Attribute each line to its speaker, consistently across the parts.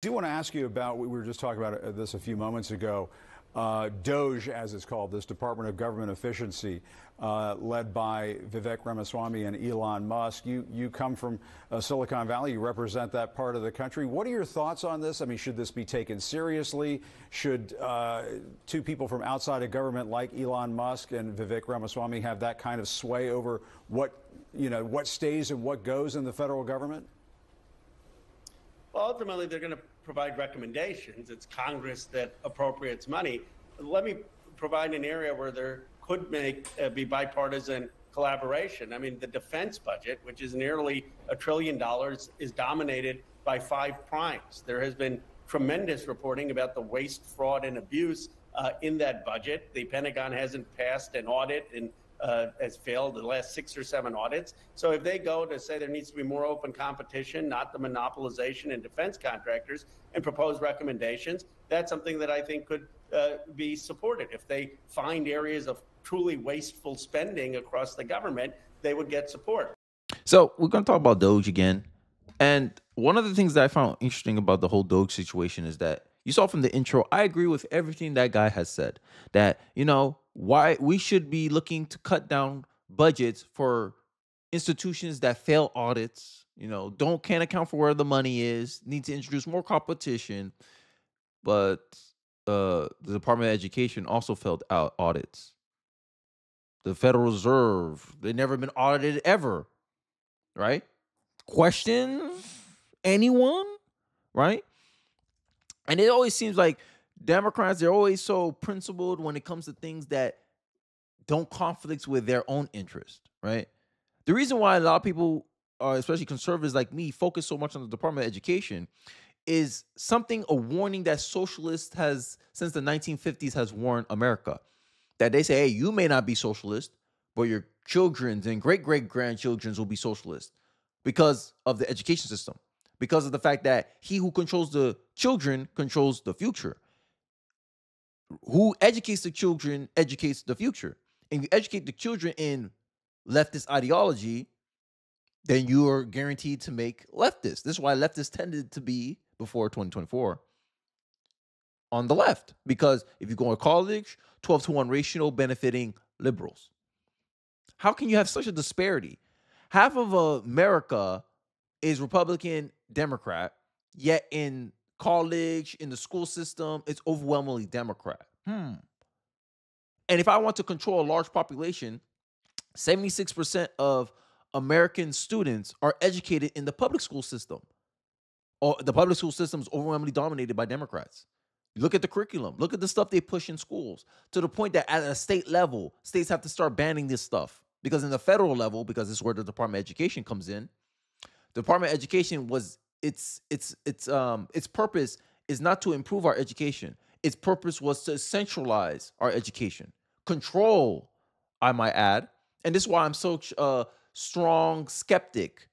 Speaker 1: I do want to ask you about, we were just talking about this a few moments ago, DOGE, as it's called, this Department of Government Efficiency, led by Vivek Ramaswamy and Elon Musk. You come from Silicon Valley. You represent that part of the country. What are your thoughts on this? I mean, should this be taken seriously? Should two people from outside of government like Elon Musk and Vivek Ramaswamy have that kind of sway over what stays and what goes in the federal government?
Speaker 2: Well, ultimately, they're going to provide recommendations. It's Congress that appropriates money. Let me provide an area where there could be bipartisan collaboration. I mean, the defense budget, which is nearly $1 trillion, is dominated by 5 primes. There has been tremendous reporting about the waste, fraud, and abuse in that budget. The Pentagon hasn't passed an audit and has failed the last 6 or 7 audits. So if they go to say there needs to be more open competition, not the monopolization in defense contractors, and propose recommendations, that's something that I think could be supported. If they find areas of truly wasteful spending across the government, they would get support.
Speaker 3: So we're going to talk about DOGE again. And one of the things that I found interesting about the whole DOGE situation is that you saw from the intro, I agree with everything that guy has said, that, why we should be looking to cut down budgets for institutions that fail audits, can't account for where the money is, need to introduce more competition. But the Department of Education also failed out audits. The Federal Reserve, they've never been audited ever, right? Questions? Anyone? Right? And it always seems like Democrats, they're always so principled when it comes to things that don't conflict with their own interest, right? The reason why a lot of people, especially conservatives like me, focus so much on the Department of Education is a warning that socialists has, since the 1950s, has warned America. That they say, hey, you may not be socialist, but your children's and great-great-grandchildren's will be socialist because of the education system, because of the fact that he who controls the children controls the future. Who educates the children educates the future. And you educate the children in leftist ideology, then you are guaranteed to make leftists. This is why leftists tended to be, before 2024, on the left. Because if you go to college, 12-to-1 ratio benefiting liberals. How can you have such a disparity? Half of America is Republican, Democrat, yet in college, in the school system, it's overwhelmingly Democrat. And if I want to control a large population, 76% of American students are educated in the public school system. Or the public school system is overwhelmingly dominated by Democrats. Look at the curriculum. Look at the stuff they push in schools, to the point that at a state level, states have to start banning this stuff. Because in the federal level, because this is where the Department of Education comes in, the Department of Education was its purpose is not to improve our education. Its purpose was to centralize our education, control, I might add. And this is why I'm so strong skeptic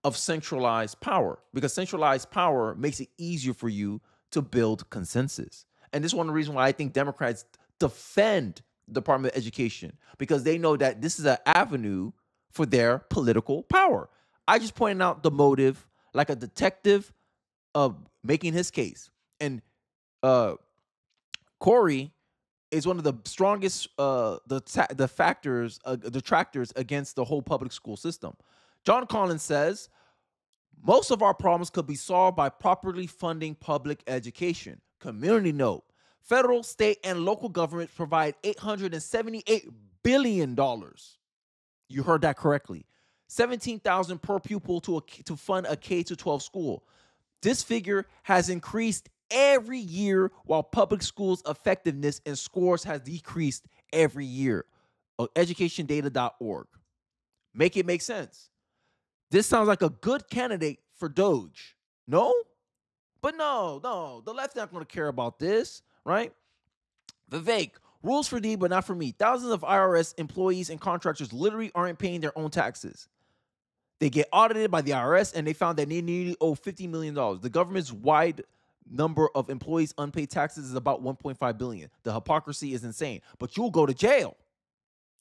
Speaker 3: of centralized power, because centralized power makes it easier for you to build consensus. And this is one of the reasons why I think Democrats defend the Department of Education, because they know that this is an avenue for their political power. I just pointed out the motive, like a detective making his case. And Corey is one of the strongest detractors against the whole public school system. John Collins says, most of our problems could be solved by properly funding public education. Community note, federal, state, and local governments provide $878 billion. You heard that correctly. $17,000 per pupil to fund a K-12 school. This figure has increased every year, while public schools' effectiveness and scores has decreased every year. Educationdata.org. Make it make sense. This sounds like a good candidate for DOGE. No? But no. The left's not going to care about this, right? Vivek, rules for D, but not for me. Thousands of IRS employees and contractors literally aren't paying their own taxes. They get audited by the IRS, and they found that they nearly owe $50 million. The government's wide number of employees' unpaid taxes is about $1.5 billion. The hypocrisy is insane. But you'll go to jail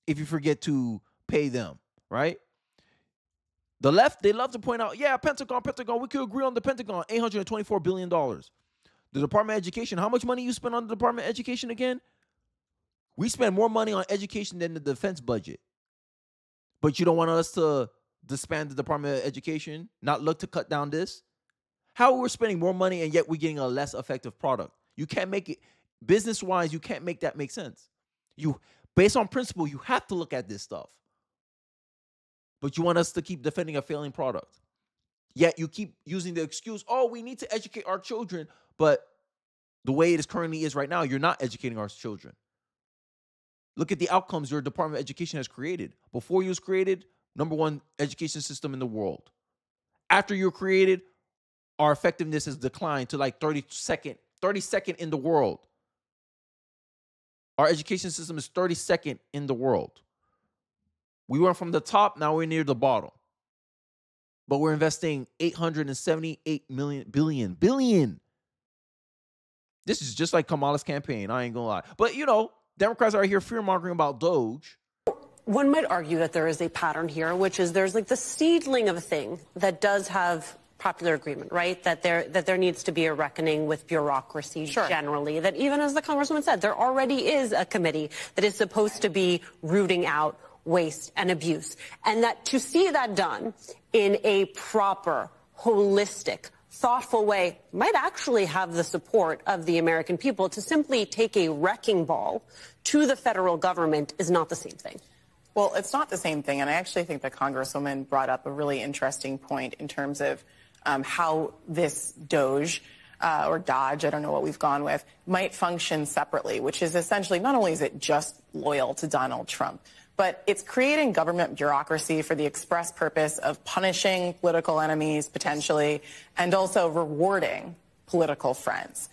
Speaker 3: if you forget to pay them, right? The left, they love to point out, yeah, Pentagon, we could agree on the Pentagon, $824 billion. The Department of Education, how much money you spend on the Department of Education again? We spend more money on education than the defense budget. But you don't want us to disband the Department of Education, not look to cut down this? How we're spending more money and yet we're getting a less effective product? You can't make it, business-wise, you can't make that make sense. Based on principle, you have to look at this stuff. But you want us to keep defending a failing product. Yet you keep using the excuse, oh, we need to educate our children. But the way it is currently is right now, you're not educating our children. Look at the outcomes your Department of Education has created. Before you was created, #1 education system in the world. After you were created, our effectiveness has declined to like 32nd in the world. Our education system is 32nd in the world. We went from the top, now we're near the bottom. But we're investing $878 billion. This is just like Kamala's campaign, I ain't gonna lie. But you know, Democrats are here fear-mongering about DOGE.
Speaker 4: One might argue that there is a pattern here, which is there's like the seedling of a thing that does have popular agreement, right? That there needs to be a reckoning with bureaucracy generally. That even as the Congresswoman said, there already is a committee that is supposed to be rooting out waste and abuse. And that to see that done in a proper, holistic, thoughtful way might actually have the support of the American people. To simply take a wrecking ball to the federal government is not the same thing.
Speaker 5: Well, it's not the same thing. And I actually think the Congresswoman brought up a really interesting point in terms of how this DOGE or DOGE, I don't know what we've gone with, might function separately, which is essentially not only is it just loyal to Donald Trump, but it's creating government bureaucracy for the express purpose of punishing political enemies, potentially, and also rewarding political friends.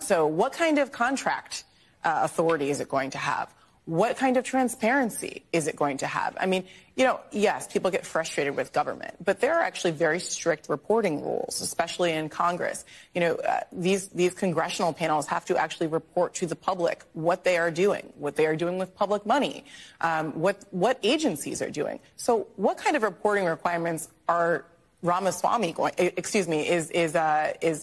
Speaker 5: So what kind of contract authority is it going to have? What kind of transparency is it going to have? I mean, you know, yes, people get frustrated with government, but there are actually very strict reporting rules, especially in Congress. You know, these congressional panels have to actually report to the public what they are doing with public money, what agencies are doing. So what kind of reporting requirements are Ramaswamy is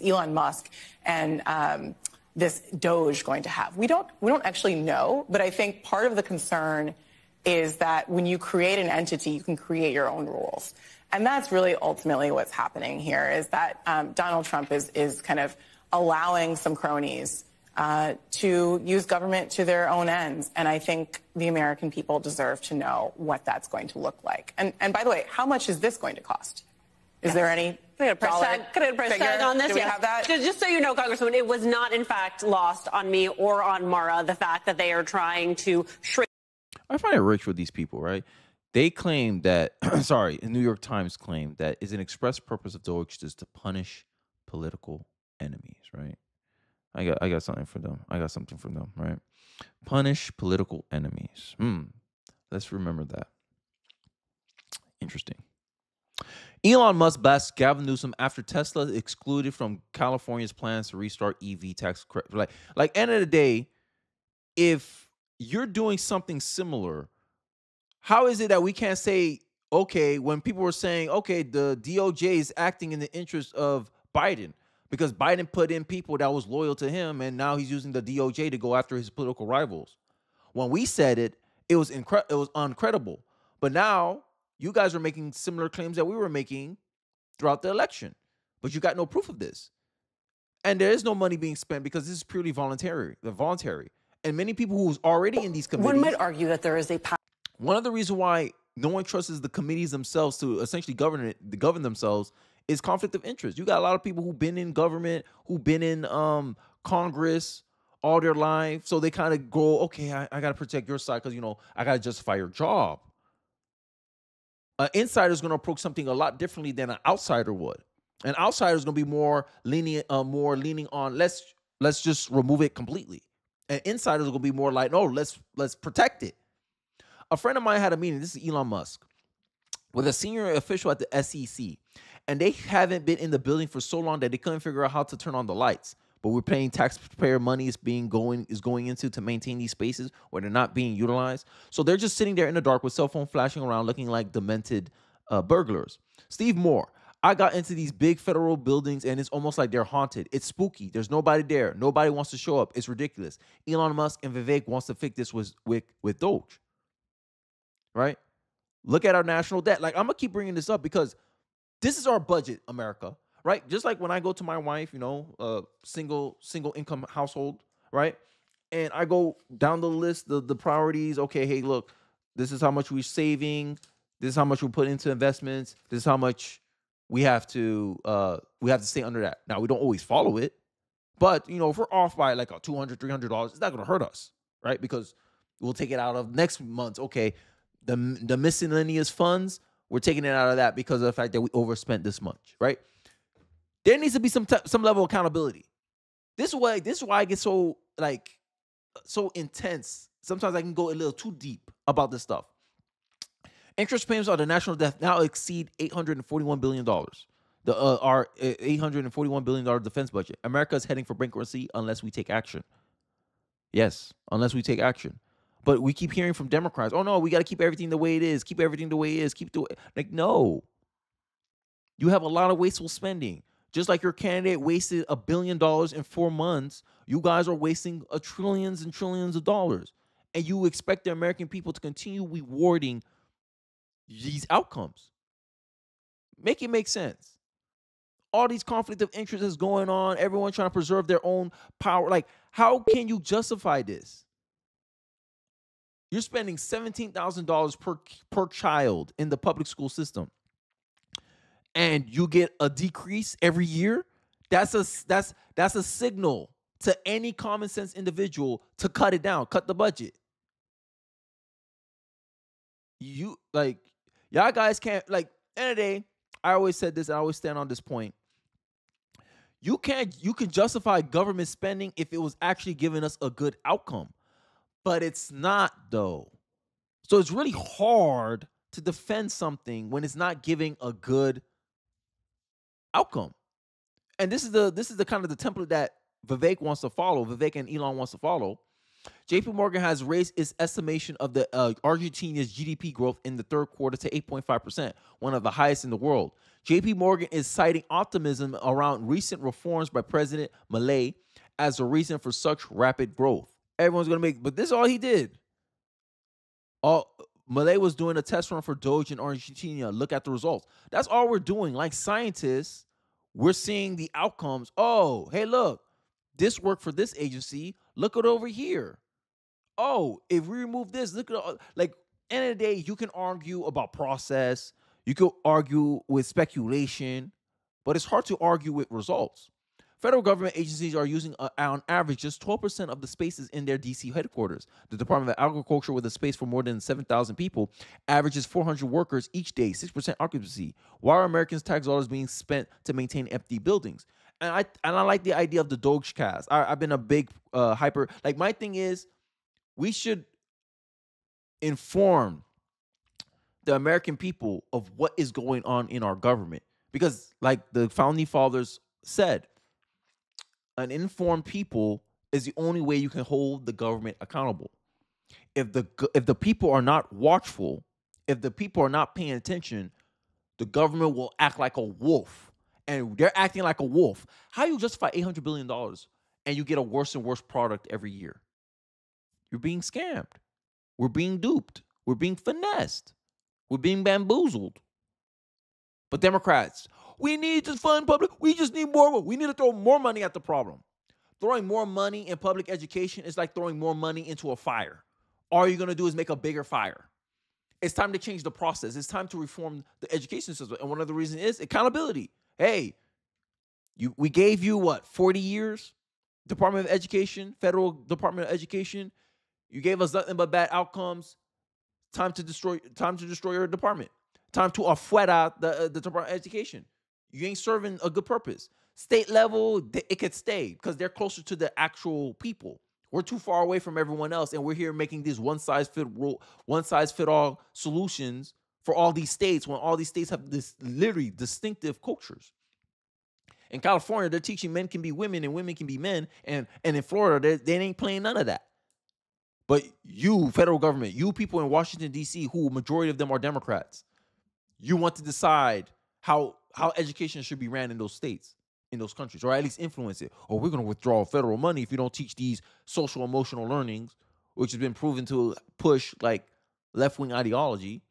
Speaker 5: Elon Musk and this DOGE going to have? We don't actually know, but I think part of the concern is that when you create an entity, you can create your own rules. And that's really ultimately what's happening here, is that Donald Trump is kind of allowing some cronies to use government to their own ends. And I think the American people deserve to know what that's going to look like. And by the way, how much is this going to cost? Is there any
Speaker 4: Could I get a percent on this?
Speaker 5: Do we have that?
Speaker 4: Just so you know, Congresswoman, it was not, in fact, lost on me or on Mara, the fact that they are trying to shrink.
Speaker 3: I find it rich with these people, right? They claim that, the New York Times claimed that is an express purpose of DOGE is to punish political enemies, right? I got something for them. Right? Punish political enemies. Let's remember that. Interesting. Elon Musk blasts Gavin Newsom after Tesla excluded from California's plans to restart EV tax credit. Like end of the day, if you're doing something similar, how is it that we can't say, okay, when people were saying, okay, the DOJ is acting in the interest of Biden because Biden put in people that was loyal to him, and now he's using the DOJ to go after his political rivals. When we said it, it was uncredible. But now you guys are making similar claims that we were making throughout the election, but you got no proof of this. And there is no money being spent because this is purely voluntary. And many people who's already in these committees.
Speaker 4: One might argue that there is a.
Speaker 3: One of the reasons why no one trusts the committees themselves to essentially govern themselves is conflict of interest. You got a lot of people who've been in government, who've been in Congress all their life. So they kind of go, okay, I got to protect your side because, you know, I got to justify your job. An insider is going to approach something a lot differently than an outsider would. An outsider is going to be more leaning on let's just remove it completely. And insiders are going to be more like, no, let's protect it. A friend of mine had a meeting. This is Elon Musk with a senior official at the SEC, and they haven't been in the building for so long that they couldn't figure out how to turn on the lights. But we're paying taxpayer money is going into to maintain these spaces where they're not being utilized. So they're just sitting there in the dark with cell phone flashing around, looking like demented burglars. Steve Moore. I got into these big federal buildings and it's almost like they're haunted. It's spooky. There's nobody there. Nobody wants to show up. It's ridiculous. Elon Musk and Vivek wants to fix this with DOGE. Right? Look at our national debt. Like, I'm going to keep bringing this up because this is our budget, America. Right? Just like when I go to my wife, single income household, right? And I go down the list, the priorities. Okay, hey, look, this is how much we're saving. This is how much we put into investments. This is how much we have to stay under that. Now, we don't always follow it, but if we're off by like $200, $300, it's not going to hurt us, right? Because we'll take it out of next month's. Okay, the miscellaneous funds, we're taking it out of that because of the fact that we overspent this much, right? There needs to be some level of accountability. This is why I get so intense. Sometimes I can go a little too deep about this stuff. Interest payments on the national debt now exceed $841 billion. Our $841 billion defense budget. America is heading for bankruptcy unless we take action. Yes, unless we take action. But we keep hearing from Democrats, oh no, we got to keep everything the way it is. Keep everything the way it is. No. You have a lot of wasteful spending. Just like your candidate wasted $1 billion in 4 months, you guys are wasting trillions and trillions of dollars. And you expect the American people to continue rewarding these outcomes. Make it make sense. All these conflict of interest is going on. Everyone trying to preserve their own power. Like, how can you justify this? You're spending $17,000 per child in the public school system, and you get a decrease every year. That's a signal to any common sense individual to cut it down, cut the budget. Y'all guys can't, end of the day, I always said this, and I always stand on this point. You can justify government spending if it was actually giving us a good outcome. But it's not, though. So it's really hard to defend something when it's not giving a good outcome. And this is the kind of the template that Vivek wants to follow. Vivek and Elon wants to follow. JP Morgan has raised its estimation of the Argentina's GDP growth in the third quarter to 8.5%, one of the highest in the world. JP Morgan is citing optimism around recent reforms by President Milei as a reason for such rapid growth. Everyone's going to but this is all he did. Milei was doing a test run for DOGE in Argentina. Look at the results. That's all we're doing. Like scientists, we're seeing the outcomes. Oh, hey, look, this worked for this agency. Look at over here. Oh, if we remove this, look at end of the day, you can argue about process. You can argue with speculation, but it's hard to argue with results. Federal government agencies are using, on average, just 12% of the spaces in their D.C. headquarters. The Department of Agriculture, with a space for more than 7,000 people, averages 400 workers each day, 6% occupancy. Why are Americans' tax dollars being spent to maintain empty buildings? And I like the idea of the DOGE cast. I've been a big hyper. My thing is, we should inform the American people of what is going on in our government. Because, like the founding fathers said, an informed people is the only way you can hold the government accountable. If the people are not watchful, if the people are not paying attention, the government will act like a wolf. And they're acting like a wolf. How do you justify $800 billion and you get a worse and worse product every year? You're being scammed. We're being duped. We're being finessed. We're being bamboozled. But Democrats, we need to fund public. We just need more. We need to throw more money at the problem. Throwing more money in public education is like throwing more money into a fire. All you're going to do is make a bigger fire. It's time to change the process. It's time to reform the education system. And one of the reasons is accountability. Hey, we gave you 40 years? Department of Education, Federal Department of Education. You gave us nothing but bad outcomes. Time to destroy your department. Time to afuera the Department of Education. You ain't serving a good purpose. State level, it could stay because they're closer to the actual people. We're too far away from everyone else, and we're here making these one-size-fit-all solutions for all these states when all these states have this literally distinctive cultures. In California, they're teaching men can be women and women can be men, and in Florida, they ain't playing none of that. But you, federal government, you people in Washington, D.C., who majority of them are Democrats, you want to decide how education should be ran in those states, in those countries, or at least influence it. Or we're going to withdraw federal money if you don't teach these social emotional learnings, which has been proven to push like left-wing ideology.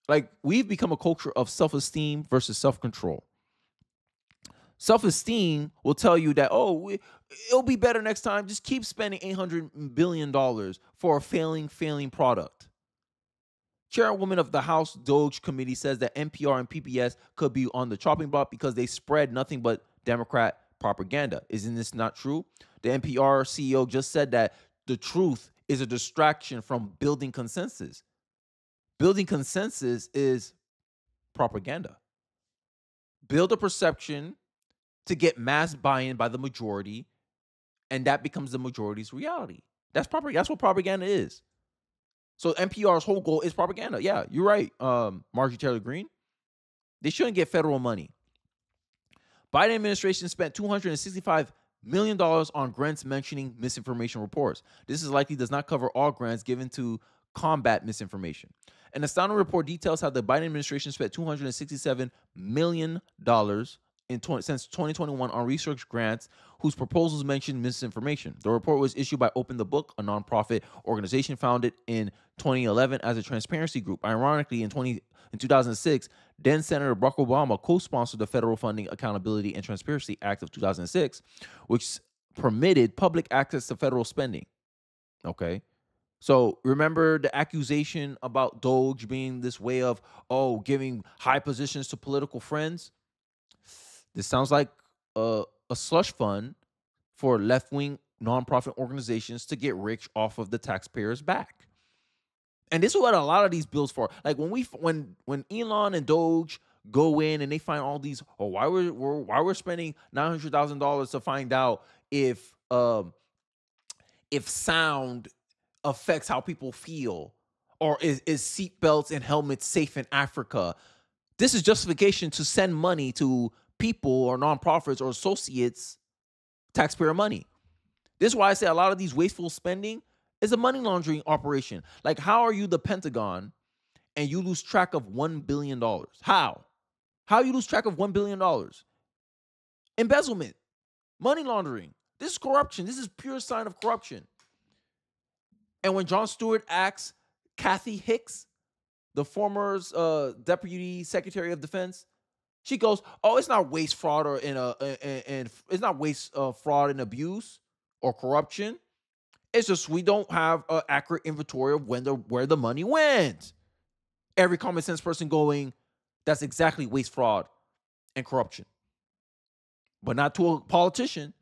Speaker 3: Like, we've become a culture of self-esteem versus self-control. Self-esteem will tell you that, it'll be better next time. Just keep spending $800 billion for a failing product. Chairwoman of the House DOGE committee says that NPR and PBS could be on the chopping block because they spread nothing but Democrat propaganda. Isn't this not true? The NPR CEO just said that the truth is a distraction from building consensus. Building consensus is propaganda. Build a perception to get mass buy-in by the majority, and that becomes the majority's reality. That's what propaganda is. So NPR's whole goal is propaganda. Yeah, you're right, Marjorie Taylor Greene. They shouldn't get federal money. Biden administration spent $265 million on grants mentioning misinformation reports. This is likely does not cover all grants given to combat misinformation. An astounding report details how the Biden administration spent $267 million since 2021 on research grants whose proposals mentioned misinformation. The report was issued by Open the Book, a nonprofit organization founded in 2011 as a transparency group. Ironically, in 2006, then Senator Barack Obama co-sponsored the Federal Funding Accountability and Transparency Act of 2006, which permitted public access to federal spending. Okay. So remember the accusation about DOGE being this way of, giving high positions to political friends? This sounds like a slush fund for left-wing nonprofit organizations to get rich off of the taxpayers' back. And this is what a lot of these bills for. Like when Elon and DOGE go in and they find all these, why we're spending $900,000 to find out if sound affects how people feel, or is seatbelts and helmets safe in Africa? This is justification to send money to people or nonprofits or associates, taxpayer money. This is why I say a lot of these wasteful spending is a money laundering operation. Like, how are you the Pentagon and you lose track of $1 billion? How you lose track of $1 billion? Embezzlement, money laundering. This is corruption. This is pure sign of corruption. And when Jon Stewart asks Kathy Hicks, the former Deputy Secretary of Defense, she goes, it's not waste, fraud, or it's not waste, fraud and abuse or corruption. It's just we don't have an accurate inventory of where the money went. Every common sense person going, that's exactly waste, fraud, and corruption. But not to a politician.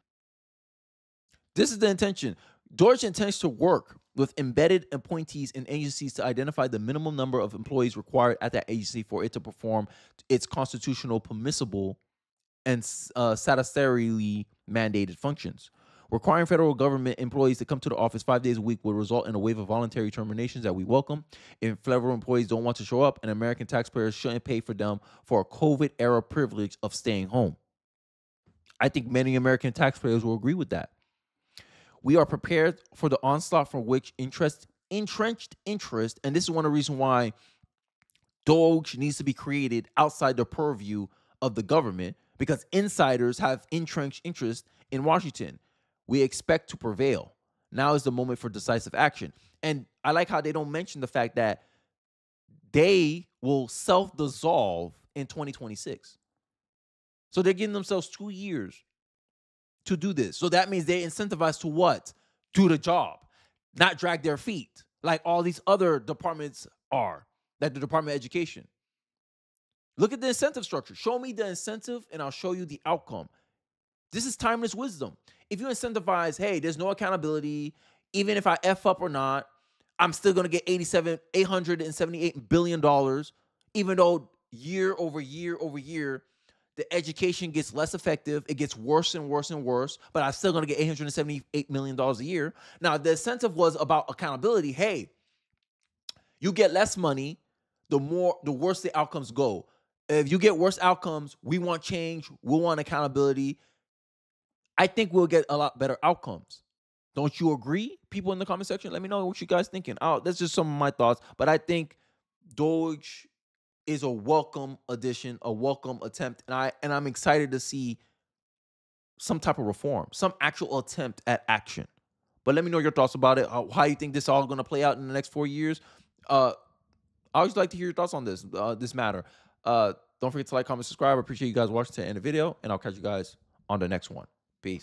Speaker 3: This is the intention. DOGE intends to work with embedded appointees in agencies to identify the minimum number of employees required at that agency for it to perform its constitutional, permissible, and statutorily mandated functions. Requiring federal government employees to come to the office 5 days a week would result in a wave of voluntary terminations that we welcome. If federal employees don't want to show up, and American taxpayers shouldn't pay for them for a COVID-era privilege of staying home. I think many American taxpayers will agree with that. We are prepared for the onslaught from which entrenched interest, and this is one of the reasons why DOGE needs to be created outside the purview of the government, because insiders have entrenched interest in Washington. We expect to prevail. Now is the moment for decisive action. And I like how they don't mention the fact that they will self-dissolve in 2026. So they're giving themselves 2 years to do this. So that means they're incentivized to what? Do the job, not drag their feet like all these other departments are, like the Department of Education. Look at the incentive structure. Show me the incentive and I'll show you the outcome. This is timeless wisdom. If you incentivize, hey, there's no accountability, even if I F up or not, I'm still going to get $878 billion, even though year over year over year, the education gets less effective. It gets worse and worse and worse, but I'm still going to get $878 million a year. Now, the incentive was about accountability. Hey, you get less money, the worse the outcomes go. If you get worse outcomes, we want change. We want accountability. I think we'll get a lot better outcomes. Don't you agree? People in the comment section, let me know what you guys thinking. That's just some of my thoughts. But I think DOGE is a welcome addition, a welcome attempt, and I'm excited to see some type of reform, some actual attempt at action. But let me know your thoughts about it. How you think this all going to play out in the next 4 years? I always like to hear your thoughts on this matter. Don't forget to like, comment, subscribe. I appreciate you guys watching to the end of the video, and I'll catch you guys on the next one. Peace.